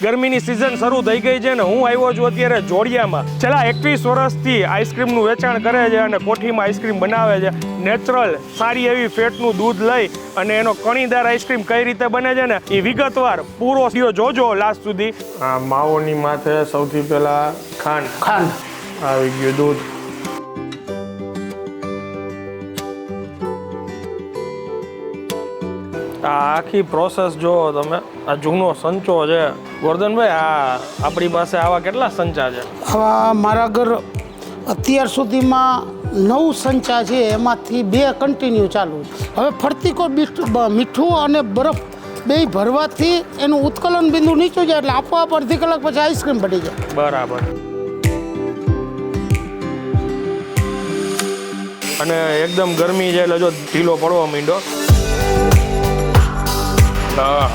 ગરમીની સિઝન શરૂ થઈ ગઈ છે ને હું આવ્યો છું અત્યારે જોડિયામાં. છેલ્લા 21 વર્ષથી આઈસ્ક્રીમનું વેચાણ કરે છે અને કોઠીમાં આઈસ્ક્રીમ બનાવે છે. નેચરલ સારી એવી ફેટનું દૂધ લઈ અને એનો કણીદાર આઈસ્ક્રીમ કઈ રીતે બને છે ને એ વિગતવાર પૂરો વિડિયો જોજો લાસ્ટ સુધી. આ માવોની માથે સૌથી પહેલા ખાંડ આવી ગયું દૂધ. આ આખી પ્રોસેસ જો તમે, આ જૂનો સંચો છે ગોરધનભાઈ. આ આપણી પાસે આવા કેટલા સંચા છે? આવા મારા ઘર અત્યાર સુધીમાં 9 સંચા છે, એમાંથી 2 કન્ટિન્યુ ચાલુ છે. હવે ફરતી કોઈ મીઠું અને બરફ બે ભરવાથી એનું ઉત્કલન બિંદુ નીચું જાય એટલે આપોઆપ અડધી કલાક પછી આઈસ્ક્રીમ બની જાય. બરાબર. અને એકદમ ગરમી છે એટલે જો ઢીલો પડવા માંડ્યો. હા,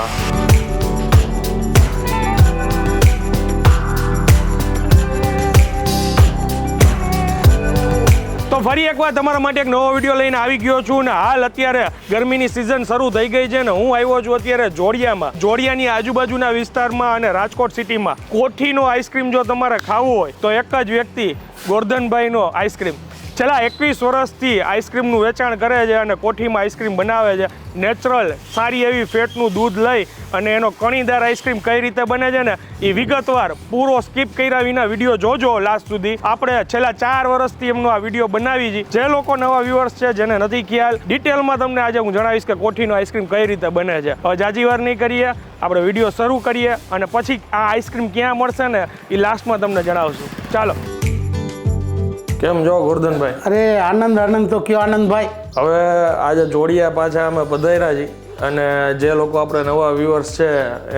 તો ફરી એકવાર તમારા માટે એક નવો વિડીયો લઈને આવી ગયો છું ને હાલ અત્યારે ગરમીની સિઝન શરૂ થઈ ગઈ છે ને હું આવ્યો છું અત્યારે જોડિયામાં. જોડિયાની આજુબાજુના વિસ્તારમાં અને રાજકોટ સિટીમાં કોઠીનો આઈસ્ક્રીમ જો તમારે ખાવું હોય તો એક જ વ્યક્તિ, ગોરધનભાઈનો આઈસ્ક્રીમ. છેલ્લા 21 વર્ષથી આઈસ્ક્રીમનું વેચાણ કરે છે અને કોઠીમાં આઈસ્ક્રીમ બનાવે છે. નેચરલ સારી એવી ફેટનું દૂધ લઈ અને એનો કણીદાર આઈસ્ક્રીમ કઈ રીતે બને છે ને એ વિગતવાર પૂરો સ્કીપ કર્યા વિના વિડીયો જોજો લાસ્ટ સુધી. આપણે છેલ્લા 4 વર્ષથી એમનો આ વિડીયો બનાવી છે. જે લોકો નવા વ્યુઅર્સ છે જેને નથી ખ્યાલ, ડિટેલમાં તમને આજે હું જણાવીશ કે કોઠીનો આઈસ્ક્રીમ કઈ રીતે બને છે. હવે જાજી વાર નહીં કરીએ, આપણે વિડીયો શરૂ કરીએ અને પછી આ આઈસ્ક્રીમ ક્યાં મળશે ને એ લાસ્ટમાં તમને જણાવશું. ચાલો. કેમ જો ગોરધનભાઈ? અરે આનંદ તો કયો આનંદભાઈ. હવે આજે જોડિયા પાછા અમે પધાર્યા છીએ અને જે લોકો આપણે નવા વ્યુઅર્સ છે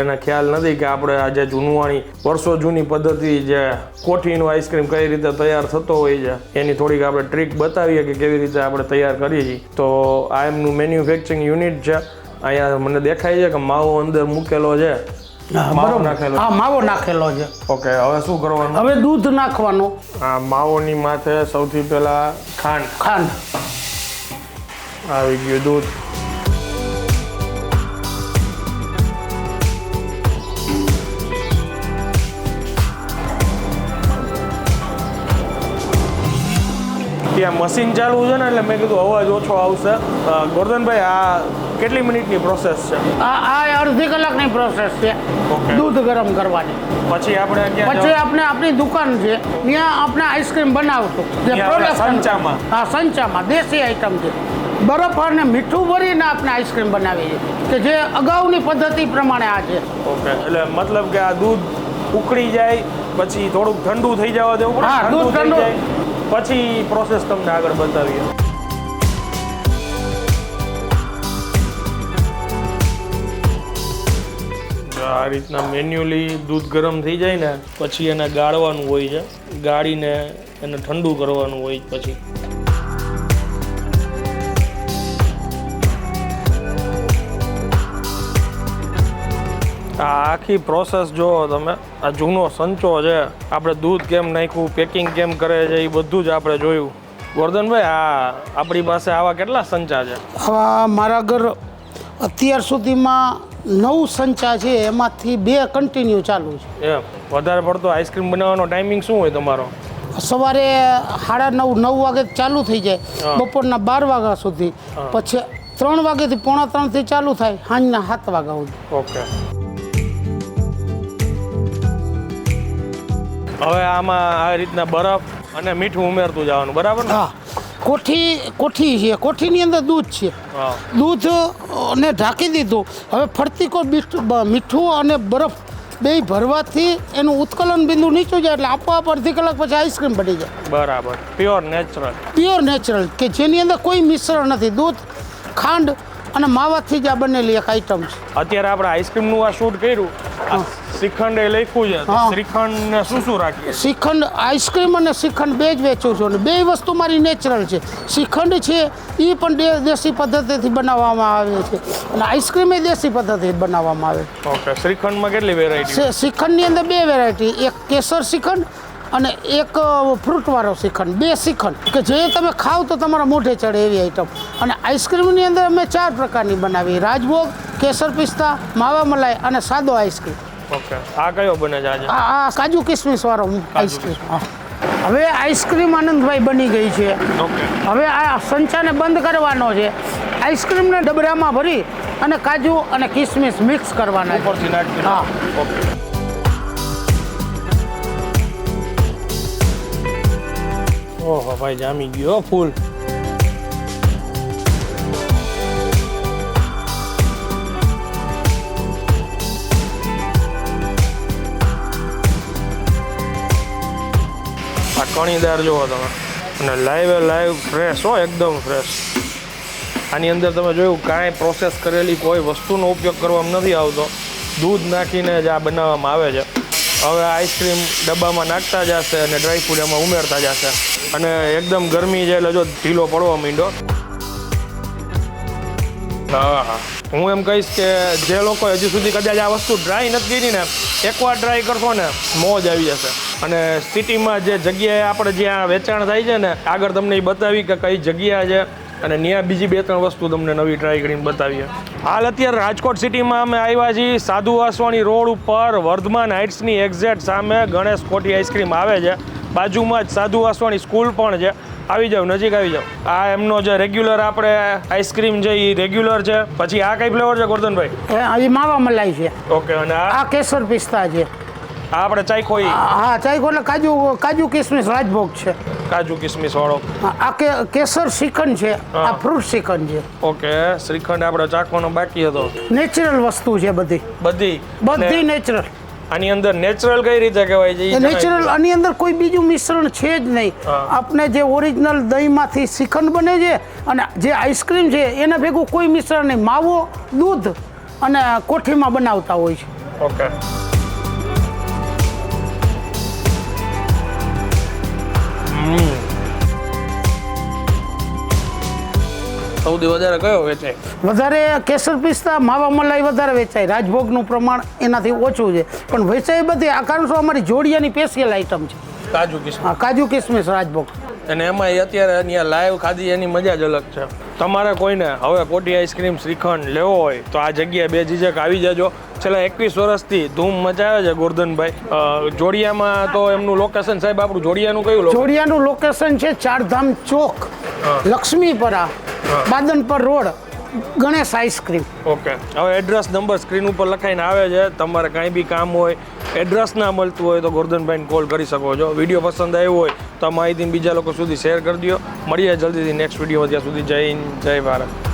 એને ખ્યાલ નથી કે આપણે આજે જૂનવાણી વર્ષો જૂની પદ્ધતિ જે કોઠીનો આઈસ્ક્રીમ કઈ રીતે તૈયાર થતો હોય છે એની થોડીક આપણે ટ્રીક બતાવીએ કે કેવી રીતે આપણે તૈયાર કરીએ છીએ. તો આ એમનું મેન્યુફેક્ચરિંગ યુનિટ છે. અહીંયા મને દેખાય છે કે માવો અંદર મૂકેલો છે. માવો નાખેલો છે. ઓકે, હવે શું કરવાનું? હવે દૂધ નાખવાનું. આ માવોની માથે સૌથી પહેલા ખાંડ આવી ગયું દૂધ. ત્યાં મશીન ચાલુ છે ને એટલે મેં કીધું અવાજ ઓછો આવશે. ગોરધનભાઈ, આ કેટલી મિનિટની પ્રોસેસ છે? આ અડધી કલાકની પ્રોસેસ છે દૂધ ગરમ કરવાની. પછી આપણે આપણી દુકાન છે ત્યાં આપણે આઈસ્ક્રીમ બનાવતું જે સંચામાં. હા, સંચામાં દેશી આઈટમ છે. બરફ અને મીઠું ભરીને આપણે આઈસ્ક્રીમ બનાવીએ કે જે અગાઉની પદ્ધતિ પ્રમાણે આ છે. ઓકે, એટલે મતલબ કે આ દૂધ ઉકળી જાય પછી થોડુંક ઠંડુ થઈ જવા દેવું પડે. હા, દૂધ ઠંડુ પછી પ્રોસેસ તમને આગળ બતાવીએ. આ રીતના મેન્યુઅલી દૂધ ગરમ થઈ જાય ને પછી એને ગાળવાનું હોય છે. ગાળીને એને ઠંડુ કરવાનું હોય. પછી આ આખી પ્રોસેસ જો તમે, આ જૂનો સંચો છે, આપણે દૂધ કેમ નાખ્યું, પેકિંગ કેમ કરે છે એ બધું જ આપણે જોયું. ગોરધનભાઈ, આ આપણી પાસે આવા કેટલા સંચા છે? આવા મારા ઘર અત્યાર સુધીમાં 9 સંચા છે, એમાંથી 2 કન્ટિન્યુ ચાલુ છે. એમ વધારે પડતો આઈસ્ક્રીમ બનાવવાનો ટાઈમિંગ શું હોય તમારો? સવારે 9:30 વાગે ચાલુ થઈ જાય, બપોરના 12 વાગ્યા સુધી. પછી 3 વાગ્યાથી 2:45 ચાલુ થાય, સાંજના 7 વાગ્યા સુધી. ઓકે. હવે આમાં આ રીતના બરફ અને મીઠું ઉમેરતું જવાનું, બરાબર ને? હા, કોઠી છે, કોઠીની અંદર દૂધ છે. દૂધ ને ઢાંકી દીધું. હવે ફરતી કોઈ મીઠું અને બરફ બે ભરવાથી એનું ઉત્કલન બિંદુ નીચું જાય એટલે આપોઆપ અડધી કલાક પછી આઈસ્ક્રીમ બની જાય. બરાબર. પ્યોર નેચરલ કે જેની અંદર કોઈ મિશ્રણ નથી. દૂધ, ખાંડ અને માવાથી જ આ બનેલી એક આઈટમ છે. અત્યારે આપણે આઈસ્ક્રીમનું આ શૂટ કર્યું, શ્રીખંડ એ લખ્યું છે. શ્રીખંડ ને શું રાખીએ? શ્રીખંડ, આઈસ્ક્રીમ અને શ્રીખંડ બે જ વેચું છું અને બે વસ્તુ મારી નેચરલ છે. શ્રીખંડ છે એ પણ દેશી પદ્ધતિથી બનાવવામાં આવે છે અને આઈસ્ક્રીમ એ દેશી પદ્ધતિથી બનાવવામાં આવે છે. ઓકે. શ્રીખંડમાં કેટલી વેરાયટી? શ્રીખંડની અંદર 2 વેરાયટી, એક કેસર શ્રીખંડ અને એક ફ્રૂટવાળો શ્રીખંડ. 2 શ્રીખંડ કે જે તમે ખાવ તો તમારા મોઢે ચડે એવી આઈટમ. અને આઈસ્ક્રીમની અંદર અમે 4 પ્રકારની બનાવી: રાજભોગ, કેસર પિસ્તા, માવા મલાઈ અને સાદો આઈસ્ક્રીમ. ઓકે, આ કયો બને છે આજે? આ કાજુ કિસમિસ વાળો આઈસ્ક્રીમ. હા, હવે આઈસ્ક્રીમ આનંદભાઈ બની ગઈ છે. ઓકે, હવે આ સંચાને બંધ કરવાનો છે. આઈસ્ક્રીમને ડબરામાં ભરી અને કાજુ અને કિસમિસ મિક્સ કરવાના છે. ઉપરથી નાખી. હા. ઓકે, ઓહો ભાઈ, જામી ગયો ફૂલ. આ કણીદાર જુઓ તમે, અને લાઈવ ફ્રેશ હો, એકદમ ફ્રેશ. આની અંદર તમે જોયું કાંઈ પ્રોસેસ કરેલી કોઈ વસ્તુનો ઉપયોગ કરવામાં નથી આવતો. દૂધ નાખીને જ આ બનાવવામાં આવે છે. હવે આઈસ્ક્રીમ ડબ્બામાં નાખતા જશે અને ડ્રાયફ્રૂટ એમાં ઉમેરતા જશે, અને એકદમ ગરમી છે એટલે જો ઢીલો પડવા માંડ્યો. હા, હું એમ કહીશ કે જે લોકો હજી સુધી કદાચ આ વસ્તુ ટ્રાય નથી કરી ને, એકવાર ટ્રાય કરશો ને મોજ આવી જશે. અને સિટીમાં જે જગ્યાએ આપણે જ્યાં વેચાણ થાય છે ને, આગળ તમને એ બતાવી કે કઈ જગ્યા છે, અને ત્યાં બીજી 2-3 વસ્તુ તમને નવી ટ્રાય કરીને બતાવીએ. હાલ અત્યારે રાજકોટ સિટીમાં અમે આવ્યા છીએ સાધુ વાસવાણી રોડ ઉપર, વર્ધમાન હાઇટ્સની એક્ઝેક્ટ સામે ગણેશ કોઠી આઈસ્ક્રીમ આવે છે. બાજુમાં જ સાધુ વાસવાણી સ્કૂલ પણ છે. આવી જાવ, નજીક આવી જાવ. આ એમનો જે રેગ્યુલર આપણે આઈસ્ક્રીમ છે એ રેગ્યુલર છે. પછી આ કઈ ફ્લેવર છે ગોરધનભાઈ? એ માવા મલાઈ છે. ઓકે, અને આ કેસર પિસ્તા છે. આ આપણે ચાઈખો હા, ચાઈખો એટલે કાજુ કિસમિસ રાજભોગ છે. કાજુ કિસમિસ વાળો. આ કેસર શ્રીખંડ છે. આ ફ્રૂટ શ્રીખંડ છે. ઓકે, શ્રીખંડ આપણે ચાખવાનો બાકી હતો. નેચરલ વસ્તુ છે બધી નેચરલ. આની અંદર નેચરલ કઈ રીતે કહેવાય છે? નેચરલ, આની અંદર કોઈ બીજું મિશ્રણ છે જ નહીં. આપણે જે ઓરિજિનલ દહીંમાંથી શ્રીખંડ બને છે અને જે આઈસ્ક્રીમ છે એના ભેગું કોઈ મિશ્રણ નહીં. માવો, દૂધ અને કોઠીમાં બનાવતા હોય છે. ઓકે, સૌથી વધારે કયો વેચાય? વધારે કેસર પિસ્તા, માવા મલાઈ વધારે વેચાય. રાજભોગનું પ્રમાણ એનાથી ઓછું છે, પણ વેચાય બધી. આ કારણ શું, અમારી જોડિયાની સ્પેશિયલ આઈટમ છે કાજુ કિસમિસ. હા, કાજુ કિસમિસ રાજભોગ. અને એમાં અત્યારે અહીંયા લાઈવ ખાધી એની મજા જ અલગ છે. તમારે કોઈને હવે કોઠી આઈસ્ક્રીમ શ્રીખંડ લેવો હોય તો આ જગ્યાએ બેઝીઝક આવી જજો. છેલ્લા 21 વર્ષથી ધૂમ મચાવે છે ગોરધનભાઈ. જોડિયામાં તો એમનું લોકેશન, સાહેબ આપણું જોડિયાનું કયું? જોડિયાનું લોકેશન છે Chardham Chowk, Laxmipara, Badanpar road, Ganesh ice cream. Okay, હવે એડ્રેસ નંબર સ્ક્રીન ઉપર લખાઈને આવે છે. તમારે કાંઈ બી કામ હોય, એડ્રેસ ના મળતું હોય તો ગોરધનભાઈને કોલ કરી શકો છો. વિડીયો પસંદ આવ્યો હોય તો આ માહિતી બીજા લોકો સુધી શેર કરી દો. મળીએ જલ્દીથી નેક્સ્ટ વિડીયોમાં. ત્યાં સુધી જય હિન્દ, જય ભારત.